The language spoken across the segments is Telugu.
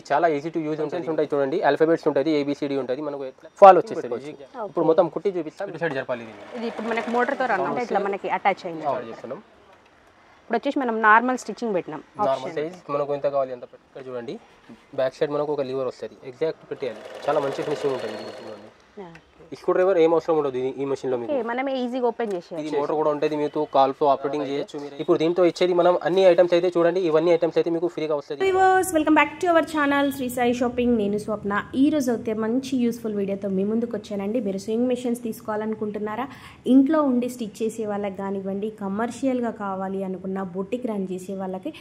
చాలా ఈజీ టు యూజ్ ఉంటాయి చూడండి ఆల్ఫాబెట్స్ ఉంటుంది ఏబిసిడి ఉంటుంది మనకు ఫాల్ వచ్చేస్తుంది ఇప్పుడు మొత్తం కుట్టి చూపిస్తాం ఇటు సైడ్ జరపాలి ఇది ఇప్పుడు మనకి మోటార్ తో రన్ అంటే ఇట్లా మనకి అటాచ్ అయింది చేస్తున్నాం ఇప్పుడు వచ్చేసి మనం నార్మల్ స్టిచ్చింగ్ పెట్టినాం నార్మల్ సైజ్ మనకు ఎంత కావాలి ఎంత ఇక్కడ చూడండి బ్యాక్ సైడ్ మనకు ఒక లివర్ వస్తుంది ఎగ్జాక్ట్ పెట్టేయాలి చాలా మంచి ఫినిషింగ్ ఉంటుంది స్క్రూ డ్రైవర్ ఏం అవసరం ఉండదు ఈ మెషిన్ లో మీకు మనం ఈజీగా ఓపెన్ చేసేయచ్చు ఇది మోటార్ కూడా ఉంటుంది మీకు కాల్తో ఆపరేటింగ్ చేయొచ్చు ఇప్పుడు దీంతో ఇచ్చేది మనం అన్ని ఐటమ్స్ అయితే చూడండి ఇవన్నీ ఐటమ్స్ అయితే మీకు ఫ్రీగా వస్తుంది viewers welcome back to our channel Shri Sai shopping నేను స్వప్న ఈ రోజు అయితే మంచి యూస్ఫుల్ వీడియోతో మీ ముందుకు వచ్చానండి మీరు స్వింగ్ మెషిన్స్ తీసుకోవాలనుకుంటున్నారా ఇంట్లో ఉండి స్టిచ్ చేసే వాళ్ళకి కానివ్వండి కమర్షియల్గా కావాలి అనుకున్న బొటిక్ రన్ చేసే వాళ్ళకి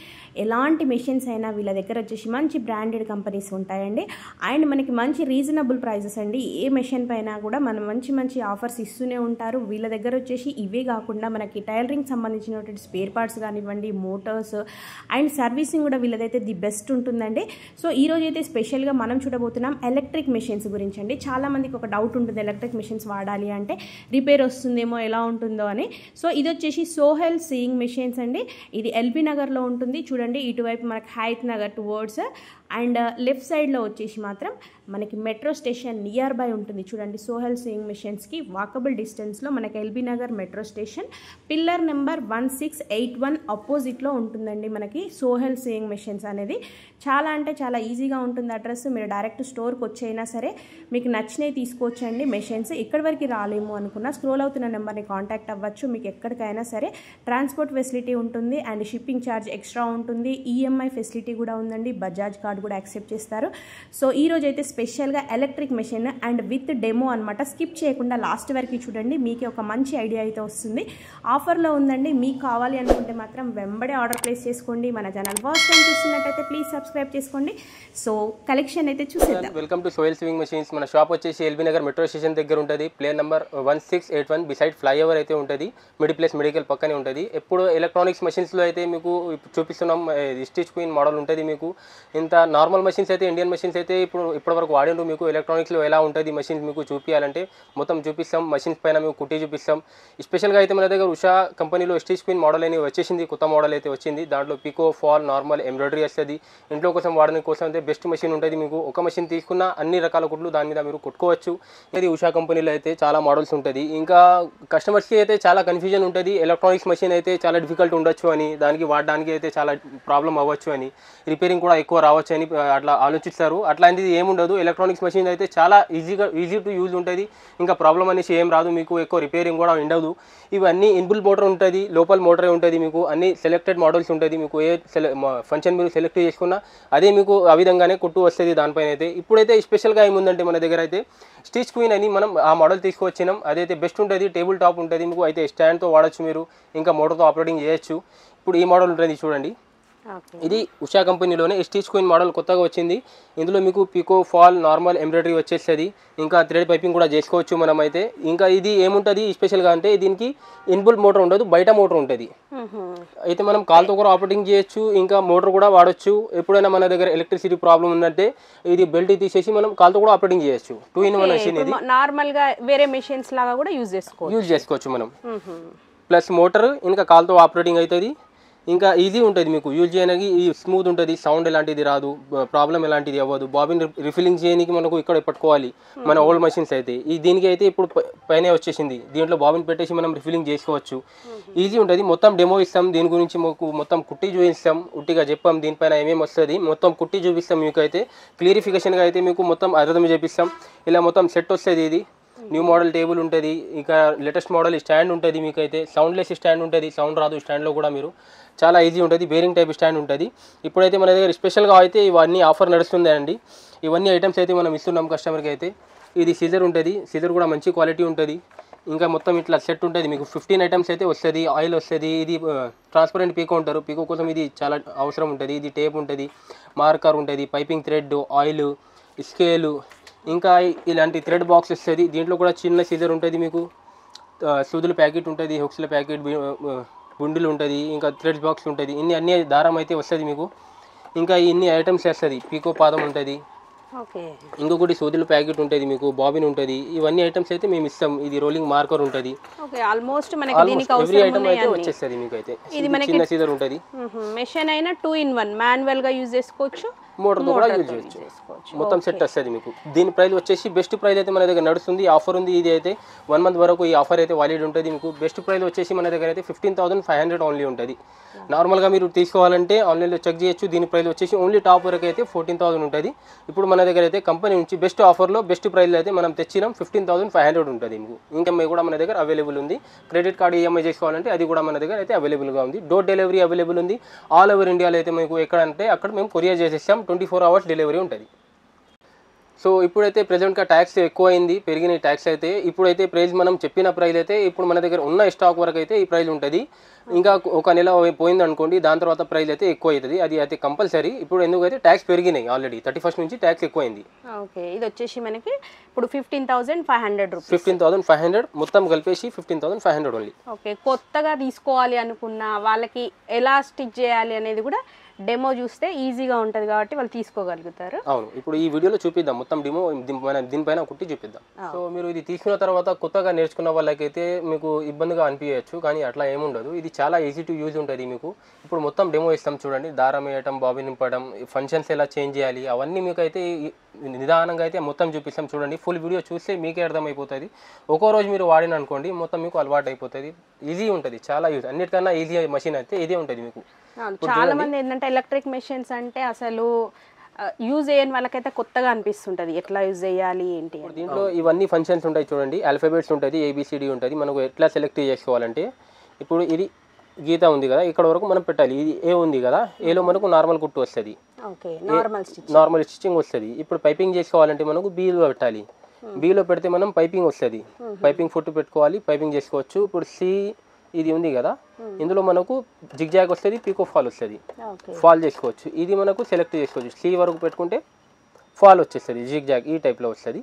ఎలాంటి మెషిన్స్ అయినా వీళ్ళ దగ్గర వచ్చేసి మంచి బ్రాండెడ్ కంపెనీస్ ఉంటాయండి అండ్ మనకి మంచి రీజనబుల్ ప్రైజెస్ అండి ఏ మెషిన్ పైన కూడా మనం మంచి ఆఫర్స్ ఇస్తూనే ఉంటారు వీళ్ళ దగ్గర వచ్చేసి ఇవే కాకుండా మనకి టైలరింగ్ సంబంధించినటువంటి స్పేర్ పార్ట్స్ కానివ్వండి మోటార్స్ అండ్ సర్వీసింగ్ కూడా వీళ్ళదైతే ది బెస్ట్ ఉంటుందండి సో ఈ రోజు అయితే స్పెషల్గా మనం చూడబోతున్నాం ఎలక్ట్రిక్ మెషిన్స్ గురించి అండి చాలా మందికి ఒక డౌట్ ఉంటుంది ఎలక్ట్రిక్ మెషిన్స్ వాడాలి అంటే రిపేర్ వస్తుందేమో ఎలా ఉంటుందో అని సో ఇది వచ్చేసి సోహెల్ సీయింగ్ మెషిన్స్ అండి ఇది ఎల్బీ నగర్లో ఉంటుంది చూడండి ఇటువైపు మనకి Hayath Nagar towards and left సైడ్లో వచ్చేసి మాత్రం మనకి మెట్రో స్టేషన్ నియర్ బై ఉంటుంది చూడండి సోహెల్ సీయింగ్ మెషిన్స్కి వాకబుల్ డిస్టెన్స్లో మనకి LB Nagar metro station pillar number 1681 అపోజిట్లో ఉంటుందండి మనకి సోహెల్ సీయింగ్ మెషిన్స్ అనేది చాలా అంటే చాలా ఈజీగా ఉంటుంది అడ్రస్ మీరు డైరెక్ట్ స్టోర్కి వచ్చైనా సరే మీకు నచ్చినవి తీసుకోవచ్చండి మెషిన్స్ ఇక్కడి వరకు రాలేము అనుకున్న స్క్రోల్ అవుతున్న నెంబర్ని కాంటాక్ట్ అవ్వచ్చు మీకు ఎక్కడికైనా సరే ట్రాన్స్పోర్ట్ ఫెసిలిటీ ఉంటుంది అండ్ షిప్పింగ్ ఛార్జ్ ఎక్స్ట్రా ఉంటుంది ఈఎంఐ ఫెసిలిటీ కూడా ఉందండి బజాజ్ కార్డ్ కూడా యాక్సెప్ట్ చేస్తారు సో ఈ రోజు అయితే స్పెషల్గా electric machine and with demo అనమాట స్కిప్ చేయకుండా లాస్ట్ వరకు చూడండి మీకు ఒక మంచి ఐడియా అయితే వస్తుంది ఆఫర్లో ఉందండి మీకు కావాలి అనుకుంటే మాత్రం వెంబడే ఆర్డర్ ప్లేస్ చేసుకోండి మన ఛానల్ ఫస్ట్ టైం చూస్తున్నట్టయితే ప్లీజ్ సబ్స్క్రైబ్ చేసుకోండి సో కలెక్షన్ అయితే చూసేద్దాం welcome to Sohail sewing machines మన షాప్ వచ్చేసి ఎల్బీ నగర్ మెట్రో స్టేషన్ దగ్గర ఉంటుంది ప్లేన్ నెంబర్ 1681 బిసైడ్ ఫ్లైఓవర్ అయితే ఉంటుంది మిడిల్ ప్లేస్ మెడికల్ పక్కనే ఉంటుంది ఎప్పుడు ఎలక్ట్రానిక్స్ మెషిన్స్లో అయితే మీకు చూపిస్తున్నాం స్టిచ్ క్వీన్ మోడల్ ఉంటుంది మీకు ఇంత నార్మల్ మెషిన్స్ అయితే ఇండియన్ మెషిన్స్ అయితే ఇప్పటివరకు వాడిండ్రు మీకు ఎలక్ట్రానిక్స్లో ఎలా ఉంటుంది మెషిన్స్ మీకు చూపించాలంటే మొత్తం చూపిస్తాం మెషిన్స్ పైన మీకు కుట్టి చూపిస్తాం స్పెషల్గా అయితే మన దగ్గర ఉషా కంపెనీలో స్టిచ్ క్వీన్ మోడల్ అని వచ్చేసింది కొత్త మోడల్ అయితే వచ్చింది దాంట్లో పికో ఫాల్ నార్మల్ ఎంబ్రాయిడరీ వస్తుంది ఇంట్లో కోసం వాడడానికి కోసం అయితే బెస్ట్ మెషిన్ ఉంటుంది మీకు ఒక మెషిన్ తీసుకున్న అన్ని రకాల కుట్లు దాని మీద మీరు కుట్టుకోవచ్చు ఇది ఉషా కంపెనీలో అయితే చాలా మోడల్స్ ఉంటుంది ఇంకా కస్టమర్స్కి అయితే చాలా కన్ఫ్యూజన్ ఉంటుంది ఎలక్ట్రానిక్స్ మెషిన్ అయితే చాలా డిఫికల్ట్ ఉండొచ్చు అని దానికి వాడడానికి అయితే చాలా ప్రాబ్లం అవ్వచ్చు అని రిపేరింగ్ కూడా ఎక్కువ రావచ్చు అని అట్లా ఆలోచిస్తారు అట్లాంటిది ఏముండదు ఎలక్ట్రానిక్స్ మెషిన్ అయితే చాలా ఈజీ టు యూజ్ ఉంటుంది ఇంకా ప్రాబ్లం అనేసి ఏం రాదు మీకు ఎక్కువ రిపేరింగ్ కూడా ఉండదు ఇవన్నీ ఇన్బుల్ మోటార్ ఉంటుంది లోపల మోటరే ఉంటుంది మీకు అన్ని సెలెక్టెడ్ మోడల్స్ ఉంటుంది మీకు ఏ ఫంక్షన్ మీరు సెలెక్ట్ చేసుకున్నా అదే మీకు ఆ విధంగానే కుట్టు వస్తుంది దానిపైన అయితే ఇప్పుడైతే స్పెషల్గా ఏముందంటే మన దగ్గర అయితే స్టిచ్ క్వీన్ అని మనం ఆ మోడల్ తీసుకొచ్చినాం అదైతే బెస్ట్ ఉంటుంది టేబుల్ టాప్ ఉంటుంది మీకు అయితే స్టాండ్తో వాడచ్చు మీరు ఇంకా మోటార్తో ఆపరేటింగ్ చేయొచ్చు ఇప్పుడు ఈ మోడల్ ఉంటుంది చూడండి ఇది ఉషా కంపెనీలోనే స్టిచ్ క్వీన్ మోడల్ కొత్తగా వచ్చింది ఇందులో మీకు పికో ఫాల్ నార్మల్ ఎంబ్రాయిడరీ వచ్చేస్తుంది ఇంకా థ్రెడ్ పైపింగ్ కూడా చేసుకోవచ్చు మనం అయితే ఇంకా ఇది ఏముంటుంది స్పెషల్గా అంటే దీనికి ఇన్బుల్ మోటార్ ఉండదు బయట మోటార్ ఉంటుంది అయితే మనం కాల్తో కూడా ఆపరేటింగ్ చేయొచ్చు ఇంకా మోటార్ కూడా వాడచ్చు ఎప్పుడైనా మన దగ్గర ఎలక్ట్రిసిటీ ప్రాబ్లం ఉందంటే ఇది బెల్ట్ తీసేసి మనం కాల్తో కూడా ఆపరేటింగ్ చేయొచ్చు 2-in-1 మెషిన్ ఇది నార్మల్గా వేరే మెషిన్స్ లాగా కూడా యూజ్ చేసుకోవచ్చు మనం ప్లస్ మోటార్ ఇంకా కాల్తో ఆపరేటింగ్ అవుతుంది ఇంకా ఈజీ ఉంటుంది మీకు యూజ్ చేయడానికి స్మూత్ ఉంటుంది సౌండ్ ఎలాంటిది రాదు ప్రాబ్లం ఎలాంటిది అవ్వదు బాబిన్ రిఫిల్లింగ్ చేయడానికి మనకు ఇక్కడ పట్టుకోవాలి మన ఓల్డ్ మెషిన్స్ అయితే దీనికి అయితే ఇప్పుడు పైన వచ్చేసింది దీంట్లో బాబిన్ పెట్టేసి మనం రిఫిల్లింగ్ చేసుకోవచ్చు ఈజీ ఉంటుంది మొత్తం డెమో ఇస్తాం దీని గురించి మాకు మొత్తం కుట్టి చూపిస్తాం ఉట్టిగా చెప్పాం దీనిపైన ఏమేమి వస్తుంది మొత్తం కుట్టి చూపిస్తాం మీకు అయితే క్లియరిఫికేషన్గా అయితే మీకు మొత్తం అర్థం చేపిస్తాం ఇలా మొత్తం సెట్ వస్తుంది ఇది న్యూ మోడల్ టేబుల్ ఉంటుంది ఇంకా లేటెస్ట్ మోడల్ స్టాండ్ ఉంటుంది మీకు అయితే సౌండ్లెస్ స్టాండ్ ఉంటుంది సౌండ్ రాదు స్టాండ్లో కూడా మీరు చాలా ఈజీ ఉంటుంది బేరింగ్ టైప్ స్టాండ్ ఉంటుంది ఇప్పుడైతే మన దగ్గర స్పెషల్గా అయితే ఇవన్నీ ఆఫర్ నడుస్తుంది అండి ఇవన్నీ ఐటమ్స్ అయితే మనం ఇస్తున్నాం కస్టమర్కి అయితే ఇది సిజర్ ఉంటుంది సిజర్ కూడా మంచి క్వాలిటీ ఉంటుంది ఇంకా మొత్తం ఇట్లా సెట్ ఉంటుంది మీకు 15 ఐటమ్స్ అయితే వస్తుంది ఆయిల్ వస్తుంది ఇది ట్రాన్స్పరెంట్ పీకో ఉంటారు పీకో కోసం ఇది చాలా అవసరం ఉంటుంది ఇది టేప్ ఉంటుంది మార్కర్ ఉంటుంది పైపింగ్ థ్రెడ్ ఆయిల్ స్కేలు ఇంకా ఇలాంటి థ్రెడ్ బాక్స్ వస్తుంది దీంట్లో కూడా చిన్న సీజర్ ఉంటుంది మీకు సూదుల ప్యాకెట్ ఉంటుంది హుక్స్ల ప్యాకెట్ బుండిలు ఉంటుంది ఇంకా థ్రెడ్ బాక్స్ ఉంటుంది అన్ని దారం అయితే వస్తుంది మీకు ఇంకా ఇన్ని ఐటమ్స్ వస్తుంది పీకో పాదం ఉంటుంది ఇంకొకటి సూదుల ప్యాకెట్ ఉంటుంది మీకు బాబిన్ ఉంటుంది ఇవన్నీ ఐటమ్స్ అయితే మేము ఇస్తాం ఇది రోలింగ్ మార్కర్ ఉంటుంది ఎవ్రీ ఐటమ్ అయితే వచ్చేస్తుంది మీకు అయితే చిన్న సీజర్ ఉంటుంది మెషిన్ అయినా 2-in-1 మాన్యువల్ గా యూజ్ చేసుకోవచ్చు మోటార్తో కూడా యూజ్ చేయొచ్చు. మొత్తం సెట్ వస్తుంది మీకు. దీని ప్రైస్ వచ్చేసి బెస్ట్ ప్రైస్ అయితే మన దగ్గర నడుస్తుంది, ఆఫర్ ఉంది. ఇది అయితే 1 మంత్ వరకు ఈ ఆఫర్ అయితే వాలిడ్ ఉంటుంది మీకు. బెస్ట్ ప్రైస్ వచ్చేసి మన దగ్గర అయితే 15,500 ఓన్లీ ఉంటుంది. నార్మల్గా మీరు తీసుకోవాలంటే ఆన్లైన్లో చెక్ చేయొచ్చు. దీని ప్రైస్ వచ్చేసి ఓన్లీ టాప్ వరకు అయితే 14,000 ఉంటుంది. ఇప్పుడు మన దగ్గర అయితే కంపెనీ నుంచి బెస్ట్ ఆఫర్లో బెస్ట్ ప్రైస్లో అయితే మనం తెచ్చినాం 15,500 ఉంటుంది మీకు. ఈఎంఐ కూడా మన దగ్గర అవైలబుల్ ఉంది. క్రెడిట్ కార్డు ఈఎంఐ చేసుకోవాలంటే అది కూడా మన దగ్గర అయితే అవైలబుల్గా ఉంది. డోర్ డెలివరీ అవైలబుల్ ఉంది. ఆల్ ఓవర్ ఇండియాలో అయితే మీకు ఎక్కడ అంటే అక్కడ మేము కొరియర్ చేసేస్తాం. 24 hours డెలివరీ ఉంటుంది. సో ఇప్పుడైతే ప్రెజెంట్గా ట్యాక్స్ ఎక్కువ అయింది, పెరిగిన ట్యాక్స్ అయితే. ఇప్పుడైతే ప్రైస్ మనం చెప్పిన ప్రైస్ అయితే ఇప్పుడు మన దగ్గర ఉన్న స్టాక్ వరకు అయితే ఈ ప్రైస్ ఉంటుంది. ఇంకా ఒక నెల పోయింది అనుకోండి, దాని తర్వాత ప్రైస్ అయితే ఎక్కువ అవుతుంది. అది అయితే కంపల్సరీ. ఇప్పుడు ఎందుకైతే ట్యాక్స్ పెరిగినాయి ఆల్రెడీ 31st నుంచి ట్యాక్స్ ఎక్కువైంది. ఓకే, ఇది వచ్చేసి మనకి ఇప్పుడు 15,500 రూపీస్. 15,500 మొత్తం కలిపేసి 15,500 ఓన్లీ. ఓకే, కొత్తగా తీసుకోవాలి అనుకున్న వాళ్ళకి ఎలా స్టిచ్ చేయాలి అనేది కూడా డెమో చూస్తే ఈజీగా ఉంటుంది కాబట్టి వాళ్ళు తీసుకోగలుగుతారు. అవును, ఇప్పుడు ఈ వీడియోలో చూపిద్దాం మొత్తం డెమో, దీనిపైన కుట్టి చూపిద్దాం. సో మీరు ఇది తీసుకున్న తర్వాత కొత్తగా నేర్చుకున్న వాళ్ళకైతే మీకు ఇబ్బందిగా అనిపించచ్చు, కానీ అట్లా ఏముండదు. ఇది చాలా ఈజీ టు యూజ్ ఉంటుంది మీకు. ఇప్పుడు మొత్తం డెమో ఇస్తాం చూడండి. దారం వేయటం, బాబిన్ నింపడం, ఫంక్షన్స్ ఎలా చేంజ్ చేయాలి అవన్నీ మీకు అయితే నిదానంగా అయితే మొత్తం చూపిస్తాం చూడండి. ఫుల్ వీడియో చూస్తే మీకే అర్థమైపోతుంది. ఒక్కో రోజు మీరు వాడిన అనుకోండి మొత్తం మీకు అలవాటు అయిపోతుంది. ఈజీ ఉంటుంది, చాలా యూజ్. అన్నిటికన్నా ఈజీ మెషిన్ అయితే ఇదే ఉంటుంది మీకు. చాలా మంది ఏంటంటే ఎలక్ట్రిక్ మెషిన్స్ అంటే అసలు యూజ్ చేయని వాళ్ళకైతే కొత్తగా అనిపిస్తుంటుంది ఎట్లా యూజ్ చేయాలి ఏంటి. దీంట్లో ఇవన్నీ ఫంక్షన్స్ ఉంటాయి చూడండి. ఆల్ఫాబెట్స్ ఉంటుంది, ABCD ఉంటుంది. మనకు ఎట్లా సెలెక్ట్ చేసుకోవాలంటే ఇప్పుడు ఇది గీత ఉంది కదా, ఇక్కడ వరకు మనం పెట్టాలి. ఇది ఏ ఉంది కదా, ఏలో మనకు నార్మల్ కుట్టు వస్తుంది, నార్మల్ స్టిచ్చింగ్ వస్తుంది. ఇప్పుడు పైపింగ్ చేసుకోవాలంటే మనకు బీలో పెట్టాలి. బీలో పెడితే మనం పైపింగ్ వస్తుంది. పైపింగ్ ఫుట్ పెట్టుకోవాలి, పైపింగ్ చేసుకోవచ్చు. ఇప్పుడు C ఇది ఉంది కదా, ఇందులో మనకు జిగ్జాగ్ వస్తుంది, పీకో ఫాల్ వస్తుంది. ఫాల్ చేసుకోవచ్చు. ఇది మనకు సెలెక్ట్ చేసుకోవచ్చు. C వరకు పెట్టుకుంటే ఫాల్ వచ్చేస్తుంది, జిగ్జాగ్ ఈ టైప్లో వస్తుంది.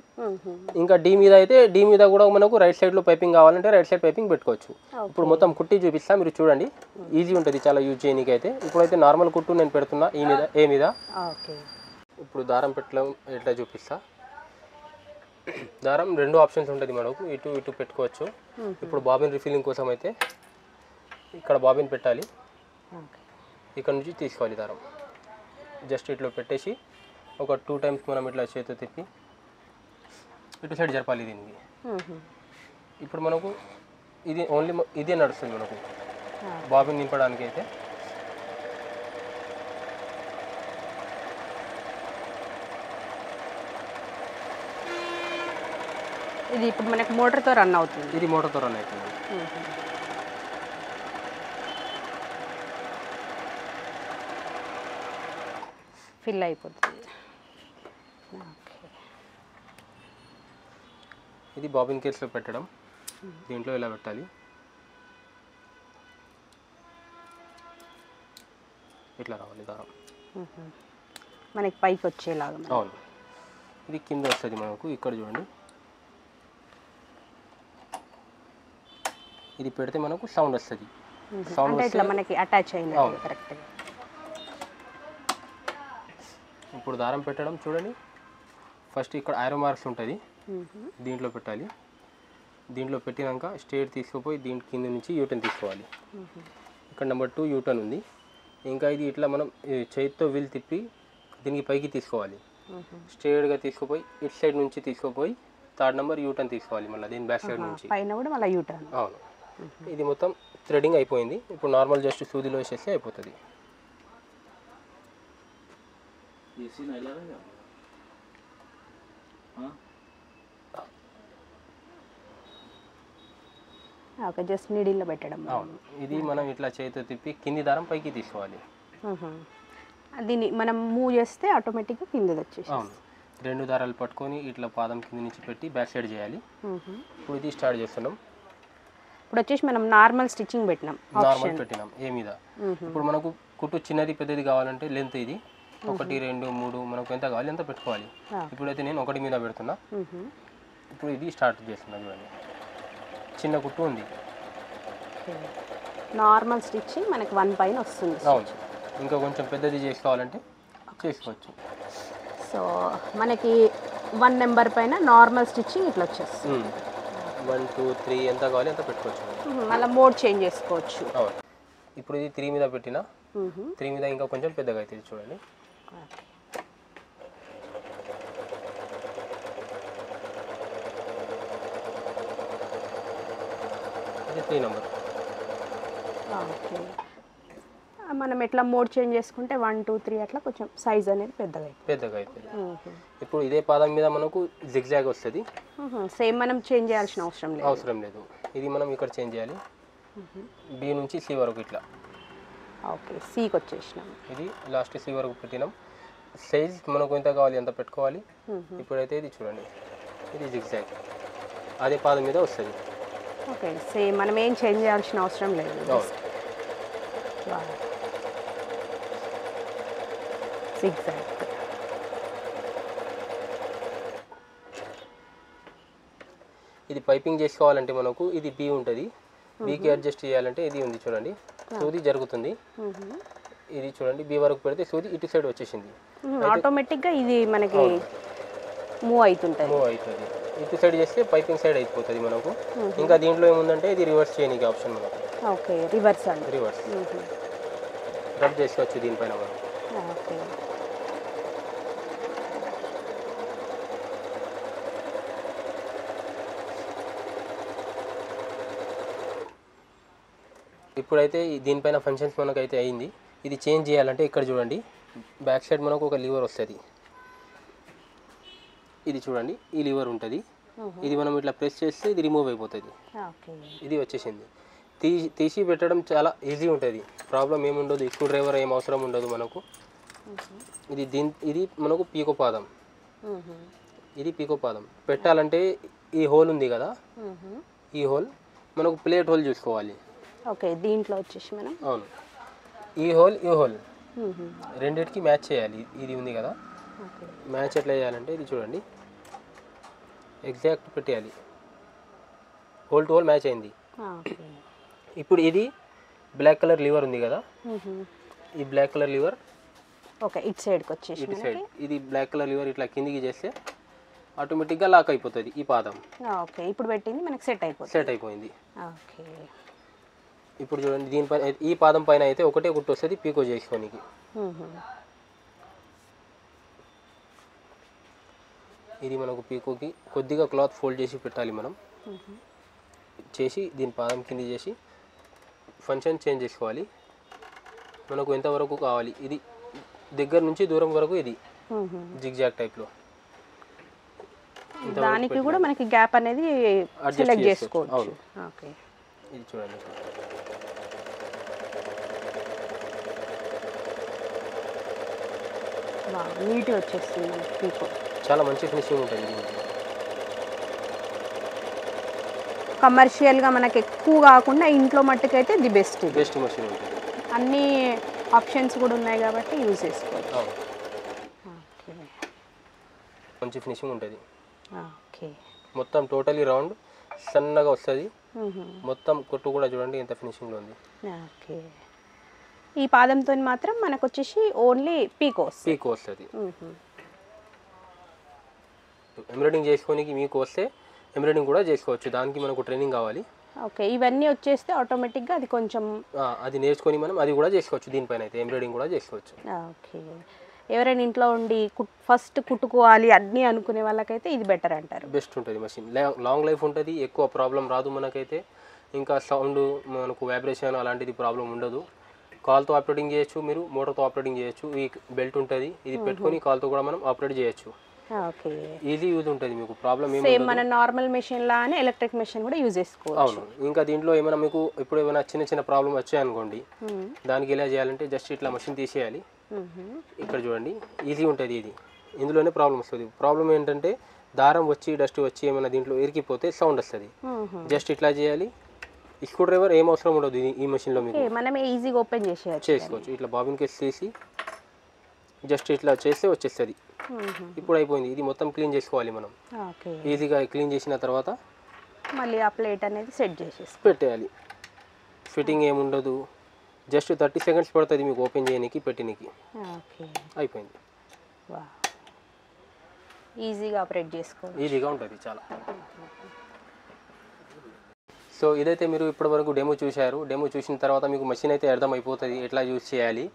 ఇంకా D మీద అయితే D మీద కూడా మనకు రైట్ సైడ్లో పైపింగ్ కావాలంటే రైట్ సైడ్ పైపింగ్ పెట్టుకోవచ్చు. ఇప్పుడు మొత్తం కుట్టి చూపిస్తా, మీరు చూడండి. ఈజీ ఉంటుంది చాలా యూజ్ చేయడానికి అయితే. ఇప్పుడైతే నార్మల్ కుట్టు నేను పెడుతున్నా ఈ మీద, ఏ మీద. ఇప్పుడు దారం పెట్టడం ఎట్లా చూపిస్తా. దారం 2 ఆప్షన్స్ ఉంటుంది మనకు, ఇటు పెట్టుకోవచ్చు. ఇప్పుడు బాబిన్ రిఫిల్లింగ్ కోసం అయితే ఇక్కడ బాబిన్ పెట్టాలి, ఇక్కడ నుంచి తీసుకోవాలి దారం. జస్ట్ ఇట్లా పెట్టేసి ఒక 2 times మనం ఇట్లా చేతితో తిప్పి ఇటు సైడ్ జరపాలి దీనికి. ఇప్పుడు మనకు ఇది ఓన్లీ ఇదే నడుస్తుంది మనకు బాబిన్ నింపడానికి అయితే. ఇది ఇప్పుడు మనకి మోటార్తో రన్ అవుతుంది. ఇది మోటార్తో రన్ అవుతుంది. ఫిల్ అయిపోతుంది. ఇది బాబిన్ కేస్లో పెట్టడం. దీంట్లో ఇలా పెట్టాలి, ఇట్లా రావాలి దారం మనకి పైకి వచ్చేలాగా. అవును, ఇది కింద వస్తుంది మనకు. ఇక్కడ చూడండి, ఇది పెడితే మనకు సౌండ్ వస్తుంది. సౌండ్ ఇట్లా మనకి అటాచ్ అయినట్టు కరెక్ట్గా. ఇప్పుడు దారం పెట్టడం చూడండి. ఫస్ట్ ఇక్కడ ఐరో మార్క్స్ ఉంటుంది, దీంట్లో పెట్టాలి. దీంట్లో పెట్టినాక స్ట్రేట్ తీసుకుపోయి దీని కింద నుంచి యూటర్న్ తీసుకోవాలి. ఇక్కడ నెంబర్ 2 యూటర్న్ ఉంది. ఇంకా ఇది ఇట్లా మనం చేతితో వీల్ తిప్పి దీనికి పైకి తీసుకోవాలి. స్ట్రేట్గా తీసుకుపోయి ఇటు సైడ్ నుంచి తీసుకుపోయి 3rd నెంబర్ యూటర్న్ తీసుకోవాలి. మళ్ళీ దీని బ్యాక్ సైడ్ నుంచి పైన కూడా మళ్ళీ యూటర్న్. అవును, ఇది మొత్తం థ్రెడింగ్ అయిపోయింది. ఇప్పుడు నార్మల్ జస్ట్ సూదిలో వేసేస్తే అయిపోతుంది. ఓకే, జస్ట్ నీడిల్లో పెట్టడం. అవును, ఇది మనం ఇట్లా చేతితో తిప్పి కింది దారం పైకి తీసుకోవాలి. దీన్ని మనం మూవ్ చేస్తే ఆటోమేటిక్గా కిందది వచ్చేసి. అవును, 2 దారాలు పట్టుకొని ఇట్లా పాదం కింద నుంచి పెట్టి బ్యాక్ సైడ్ చేయాలి. ఇప్పుడు ఇది స్టార్ట్ చేస్తున్నాం. ఇప్పుడు వచ్చేసి మనం నార్మల్ స్టిచ్చింగ్ పెట్టినాం, నార్మల్ పెట్టినాం ఏ మీద. ఇప్పుడు మనకు కుట్టు చిన్నది పెద్దది కావాలంటే లెంత్ ఇది 1 2 3 మనకు ఎంత కావాలి ఎంత పెట్టుకోవాలి. ఇప్పుడైతే నేను 1 మీద పెడుతున్నా. ఇప్పుడు ఇది స్టార్ట్ చేస్తున్నా చూడండి. చిన్న కుట్టు ఉంది, నార్మల్ స్టిచ్చింగ్ మనకి 1 పైన వస్తుంది. అవును, ఇంకా కొంచెం పెద్దది చేసుకోవాలంటే చేసుకోవచ్చు. సో మనకి 1 నెంబర్ పైన నార్మల్ స్టిచ్చింగ్ ఇట్లా వచ్చేస్తుంది. 1 2 3 ఎంత కావాలి ఎంత పెట్టుకోవచ్చు. మళ్ళీ మోడ్ చేంజ్ చేసుకోవచ్చు. అవును, ఇప్పుడు ఇది 3 మీద పెట్టినా 3 మీద ఇంకా కొంచెం పెద్దగా అవుతుంది చూడండి. 3 నెంబర్. ఓకే. మనం ఎట్లా మోడ్ చేంజ్ చేసుకుంటే 1 2 3 అట్లా కొంచెం సైజ్ అనేది పెద్దగా అయిపోయింది. ఇప్పుడు ఇదే పాదం మీద మనకు జిగ్జాగ్ వస్తుంది. సేమ్ మనం చేంజ్ చేయాల్సిన అవసరం లేదు. ఇది మనం ఇక్కడ చేంజ్ చేయాలి. బి నుంచి సి వరకు ఇట్లా. ఓకే, సికి వచ్చేసినాం. ఇది లాస్ట్ సి వరకు పెట్టినాం. సైజ్ మనకు ఎంత కావాలి ఎంత పెట్టుకోవాలి. ఇప్పుడైతే ఇది చూడండి, ఇది జిగ్జాగ్ అదే పాదం మీద వస్తుంది. ఓకే, సేమ్ మనం ఏం చేంజ్ చేయాల్సిన అవసరం లేదు. జిగ్జాగ్. ఇది పైపింగ్ చేసుకోవాలంటే మనకు ఇది బి ఉంటుంది. బీకి అడ్జస్ట్ చేయాలంటే ఇది ఉంది చూడండి, సూది జరుగుతుంది. ఇది చూడండి, బి వరకు పెడితే సూది ఇటు సైడ్ వచ్చేసింది. ఆటోమేటిక్గా ఇది మనకి మూవ్ అవుతుంది. ఇటు సైడ్ చేస్తే పైపింగ్ సైడ్ అయిపోతుంది మనకు. ఇంకా దీంట్లో ఏముందంటే ఇది రివర్స్ చేయడానికి ఆప్షన్ మనకు. ఓకే, రివర్స్ రబ్ చేసుకోవచ్చు దీనిపైన మనం. ఓకే. ఇప్పుడైతే దీనిపైన ఫంక్షన్స్ మనకైతే అయింది. ఇది చేంజ్ చేయాలంటే ఇక్కడ చూడండి, బ్యాక్ సైడ్ మనకు ఒక లివర్ వస్తుంది. ఇది చూడండి, ఈ లివర్ ఉంటుంది. ఇది మనం ఇట్లా ప్రెస్ చేస్తే ఇది రిమూవ్ అయిపోతుంది. ఇది వచ్చేసింది. తీసి పెట్టడం చాలా ఈజీ ఉంటుంది, ప్రాబ్లం ఏముండదు. స్క్రూ డ్రైవర్ ఏం అవసరం ఉండదు మనకు. ఇది మనకు పీకో పాదం. ఇది పీకో పాదం పెట్టాలంటే ఈ హోల్ ఉంది కదా, ఈ హోల్ మనకు ప్లేట్ హోల్ చూసుకోవాలి. ఓకే, దీంట్లో వచ్చేసి మనం అవును, ఈ హోల్ రెండింటికి మ్యాచ్ చేయాలి. ఇది ఉంది కదా, మ్యాచ్ ఎట్లా చేయాలంటే ఇది చూడండి, ఎగ్జాక్ట్ పెట్టేయాలి. హోల్ టు హోల్ మ్యాచ్ అయింది. ఇప్పుడు ఇది బ్లాక్ కలర్ లివర్ ఉంది కదా, ఈ బ్లాక్ కలర్ లివర్ ఓకే ఇటు సైడ్కి వచ్చేసి ఇటు సైడ్ ఇది బ్లాక్ కలర్ లివర్ ఇట్లా కిందికి చేస్తే ఆటోమేటిక్గా లాక్ అయిపోతుంది ఈ పాదం. ఓకే, ఇప్పుడు పెట్టింది మనకి సెట్ అయిపోయింది. ఓకే, ఇప్పుడు చూడండి, దీనిపైన ఈ పాదం పైన అయితే ఒకటే కుట్టు వస్తుంది పీకో చేసుకోనికి. ఇది మనకు పీకోకి కొద్దిగా క్లాత్ ఫోల్డ్ చేసి పెట్టాలి మనం. చేసి దీని పాదం కింది చేసి ఫంక్షన్ చేంజ్ చేసుకోవాలి. మనకు ఎంతవరకు కావాలి, ఇది దగ్గర నుంచి దూరం వరకు ఇది జిగ్జాగ్ టైప్లో. దానికి కూడా మనకి గ్యాప్ అనేది సెలెక్ట్ చేసుకోవచ్చు. ఓకే, ఇది చూడండి, నీట్గా వచ్చేస్తుంది మనకి పీకో. చాలా మంచి ఫినిషింగ్ ఉంటుంది. కమర్షియల్గా మనకి ఎక్కువ కాకుండా ఇంట్లో మట్టుకైతే ది బెస్ట్ మషిన్ ఉంటుంది. అన్ని ఆప్షన్స్ కూడా ఉన్నాయి కాబట్టి యూజ్ చేసుకోవచ్చు. ఓకే, మంచి ఫినిషింగ్ ఉంటుంది. ఓకే, మొత్తం టోటలీ రౌండ్ సన్నగా వస్తుంది. మొత్తం కొట్టు కూడా చూడండి ఎంత ఫినిషింగ్లో ఉంది. ఓకే, ఈ పాదంతో మాత్రం మనకు వచ్చేసి ఓన్లీ పీకో వస్తుంది. ఎంబ్రాయిడింగ్ చేసుకోనికి మీకు వస్తే ఎంబ్రాయిడింగ్ కూడా చేసుకోవచ్చు, దానికి మనకు ట్రైనింగ్ కావాలి. ఓకే, ఇవన్నీ వచ్చేస్తే ఆటోమేటిక్గా అది కొంచెం అది నేర్చుకొని మనం అది కూడా చేసుకోవచ్చు. దీనిపైన అయితే ఎంబ్రాయిడింగ్ కూడా చేసుకోవచ్చు. ఓకే, ఎవరైనా ఇంట్లో ఉండి ఫస్ట్ కుట్టుకోవాలి అన్నీ అనుకునే వాళ్ళకైతే ఇది బెటర్ అంటారు. బెస్ట్ ఉంటుంది మషిన్, లాంగ్ లైఫ్ ఉంటుంది, ఎక్కువ ప్రాబ్లం రాదు మనకైతే. ఇంకా సౌండ్ మనకు వైబ్రేషన్ అలాంటిది ప్రాబ్లం ఉండదు. కాల్తో ఆపరేటింగ్ చేయొచ్చు, మీరు మోటార్తో ఆపరేటింగ్ చేయొచ్చు. ఈ బెల్ట్ ఉంటుంది, ఇది పెట్టుకొని కాల్తో కూడా మనం ఆపరేట్ చేయొచ్చు. ఓకే, ఈజీ యూజ్ ఉంటుంది, మీకు ప్రాబ్లం ఏమి సేమ్ మన నార్మల్ మెషిన్ లానే ఎలక్ట్రిక్ మెషిన్ కూడా యూజ్ చేసుకోవచ్చు. అవును, ఇంకా దీంట్లో ఏమైనా మీకు ఇప్పుడు ఏమైనా చిన్న ప్రాబ్లం వచ్చాయనుకోండి, దానికి ఎలా చేయాలంటే జస్ట్ ఇట్లా మెషిన్ తీసేయాలి. ఇక్కడ చూడండి, ఈజీ ఉంటుంది. ఇది ఇందులోనే ప్రాబ్లం వస్తుంది. ప్రాబ్లం ఏంటంటే దారం వచ్చి డస్ట్ వచ్చి ఏమైనా దీంట్లో ఇరికిపోతే సౌండ్ వస్తుంది. జస్ట్ ఇట్లా చేయాలి. స్క్రూ డ్రైవర్ ఏం అవసరం ఉండదు ఈ మెషిన్లో, మీకు మనం ఈజీగా ఓపెన్ చేసుకోవచ్చు. ఇట్లా బాబిన్ కేసు తీసి జస్ట్ ఇట్లా చేస్తే వచ్చేస్తుంది. ఇప్పుడు అయిపోయింది. ఇది మొత్తం క్లీన్ చేసుకోవాలి మనం. ఈజీగా క్లీన్ చేసిన తర్వాత మళ్ళీ ఆ ప్లేట్ అనేది సెట్ చేసేసి పెట్టేయాలి. ఫిట్టింగ్ ఏముండదు, జస్ట్ 30 సెకండ్స్ పడుతుంది మీకు ఓపెన్ చేయడానికి పెట్టడానికి. అయిపోయింది. ఈజీగా ఆపరేట్ చేసుకోవాలి, ఈజీగా ఉంటుంది చాలా. సో ఇదైతే మీరు ఇప్పటివరకు డెమో చూశారు. డెమో చూసిన తర్వాత మీకు మెషిన్ అయితే అర్థమైపోతుంది ఎట్లా యూజ్ చేయాలి.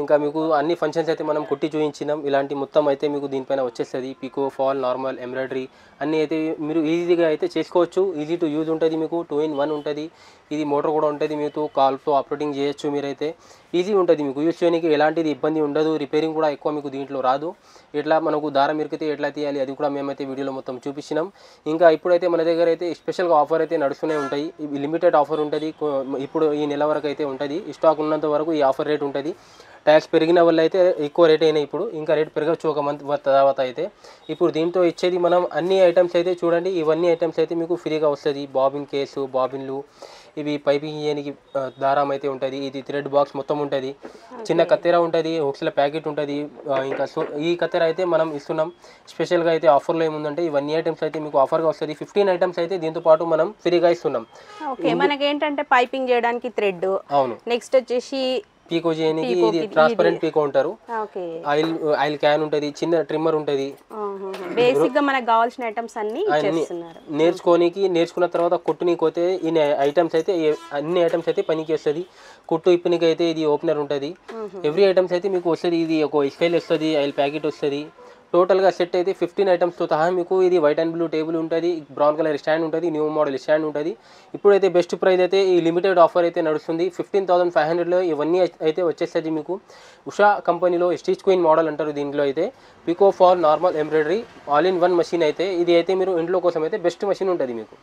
ఇంకా మీకు అన్ని ఫంక్షన్స్ అయితే మనం కుట్టి చూపించినాం. ఇలాంటి మొత్తం అయితే మీకు దీనిపైన వచ్చేస్తుంది. పికో, ఫాల్, నార్మల్, ఎంబ్రాయిడరీ అన్నీ అయితే మీరు ఈజీగా అయితే చేసుకోవచ్చు. ఈజీ టు యూజ్ ఉంటుంది, మీకు 2-in-1 ఉంటుంది. ఇది మోటార్ కూడా ఉంటుంది, మీకు కాల్తో ఆపరేటింగ్ చేయొచ్చు. మీరైతే ఈజీ ఉంటుంది, మీకు యూజ్ చేయడానికి ఎలాంటిది ఇబ్బంది ఉండదు. రిపేరింగ్ కూడా ఎక్కువ మీకు దీంట్లో రాదు. ఎట్లా మనకు దారం ఇరికితే ఎట్లా తీయాలి అది కూడా మేమైతే వీడియోలో మొత్తం చూపించినాం. ఇంకా ఇప్పుడైతే మన దగ్గర అయితే స్పెషల్గా ఆఫర్ అయితే నడుస్తూనే ఉంటాయి. లిమిటెడ్ ఆఫర్ ఉంటుంది, ఇప్పుడు ఈ నెల వరకు అయితే ఉంటుంది. స్టాక్ ఉన్నంత వరకు ఈ ఆఫర్ రేట్ ఉంటుంది. ట్యాక్స్ పెరిగిన వల్ల అయితే ఎక్కువ రేట్ అయినాయి. ఇప్పుడు ఇంకా రేట్ పెరగచ్చు ఒక మంత్ తర్వాత అయితే. ఇప్పుడు దీంతో ఇచ్చేది మనం అన్ని ఐటమ్స్ అయితే చూడండి, ఇవన్నీ ఐటమ్స్ అయితే మీకు ఫ్రీగా వస్తుంది. బాబిన్ కేసు, బాబిన్లు, ఇవి పైపింగ్ చేయడానికి దారం అయితే ఉంటుంది. ఇది థ్రెడ్ బాక్స్ మొత్తం ఉంటుంది. చిన్న కత్తెర ఉంటుంది, హుక్స్ల ప్యాకెట్ ఉంటుంది. ఇంకా ఈ కత్తెర అయితే మనం ఇస్తున్నాం స్పెషల్గా అయితే. ఆఫర్లో ఏముందంటే ఇవన్నీ ఐటమ్స్ అయితే మీకు ఆఫర్గా వస్తుంది. 15 ఐటమ్స్ అయితే దీంతో పాటు మనం ఫ్రీగా ఇస్తున్నాం. ఓకే, మనకి ఏంటంటే పైపింగ్ చేయడానికి థ్రెడ్, అవును, నెక్స్ట్ వచ్చేసి పీకో చేయడానికి ఇది ట్రాన్స్పరెంట్ పీకో ఉంటారు. ఓకే, ఆయిల్ క్యాన్ ఉంటుంది, చిన్న ట్రిమ్మర్ ఉంటుంది. బేసిక్ గా మనకు కావాల్సిన ఐటమ్స్ అన్ని ఇచ్చేస్తున్నారు. నేర్చుకున్న తర్వాత కుట్టునికి పోతే ఈ ఐటమ్స్ అయితే అన్ని ఐటమ్స్ అయితే పనికి వస్తుంది. కుట్టు ఇప్పనికి అయితే ఇది ఓపెనర్ ఉంటుంది. ఎవ్రీ ఐటమ్స్ అయితే మీకు వస్తుంది. ఇది ఒక స్కేల్ వస్తుంది, ఆయిల్ ప్యాకెట్ వస్తుంది. టోటల్గా సెట్ అయితే 15 ఐటమ్స్తో సహా మీకు ఇది వైట్ అండ్ బ్లూ టేబుల్ ఉంటుంది, బ్రౌన్ కలర్ స్టాండ్ ఉంటుంది, న్యూ మోడల్ స్టాండ్ ఉంటుంది. ఇప్పుడైతే బెస్ట్ ప్రైస్ అయితే ఈ లిమిటెడ్ ఆఫర్ అయితే నడుస్తుంది. 15,500లో ఇవన్నీ అయితే వచ్చేస్తుంది మీకు. ఉషా కంపెనీలో స్టిచ్ క్వీన్ మోడల్ అంటారు. దీంట్లో అయితే pico, fall, normal, embroidery all in one machine అయితే ఇది అయితే మీరు ఇంట్లో కోసం అయితే బెస్ట్ మషిన్ ఉంటుంది మీకు.